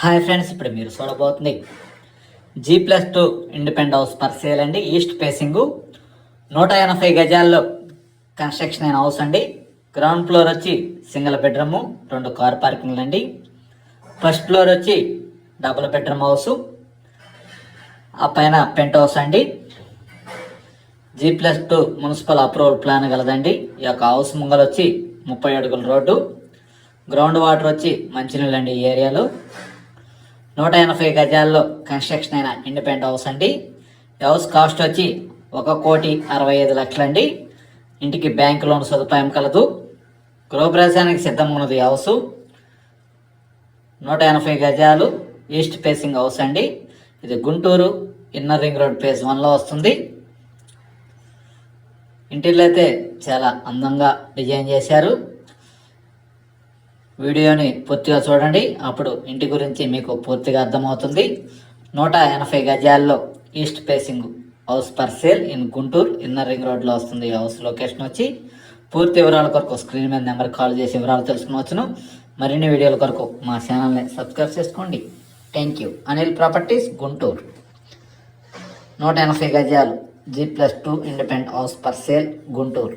Hi friends, ఇప్పుడు మీరు చూడబోతుంది G+2 independent house per sale అండి. ఈస్ట్ ఫేసింగ్ 180 గజాల్లో కన్స్ట్రక్షన్ అయిన హౌస్ అండి. గ్రౌండ్ ఫ్లోర్ వచ్చి సింగిల్ బెడ్రూమ్, 2 కార్ పార్కింగ్లు అండి. ఫస్ట్ ఫ్లోర్ వచ్చి డబుల్ బెడ్రూమ్ హౌస్, ఆ పైన పెంట్ హౌస్ అండి. G+2 municipal approval plan కలదండి. ఈ యొక్క హౌస్ ముంగలు వచ్చి 30 అడుగుల రోడ్డు, గ్రౌండ్ వాటర్ వచ్చి మంచినీళ్ళు అండి. ఈ ఏరియాలో 180 గజాల్లో కన్స్ట్రక్షన్ అయిన ఇండిపెండెంట్ హౌస్ అండి. హౌస్ కాస్ట్ వచ్చి 1,65,00,000 అండి. ఇంటికి బ్యాంక్ లోన్ సదుపాయం కలదు. గృహప్రవేశానికి సిద్ధంగా ఉన్నది హౌస్. 180 గజాలు ఈస్ట్ ఫేసింగ్ హౌస్ అండి. ఇది Guntur inner ring road phase 1లో వస్తుంది. ఇంటిలో అయితే చాలా అందంగా డిజైన్ చేశారు. వీడియోని పూర్తిగా చూడండి, అప్పుడు ఇంటి గురించి మీకు పూర్తిగా అర్థమవుతుంది. 180 గజాల్లో east facing house per sale in Guntur inner ring రోడ్లో వస్తుంది. ఈ హౌస్ లొకేషన్ వచ్చి పూర్తి వివరాల కొరకు స్క్రీన్ మీద నెంబర్ కాల్ చేసి వివరాలు తెలుసుకునవచ్చును. మరిన్ని వీడియోల కొరకు మా ఛానల్ని సబ్స్క్రైబ్ చేసుకోండి. Thank you. Anil properties, Guntur. 180 గజాలు G+2 independent house per sale, Guntur.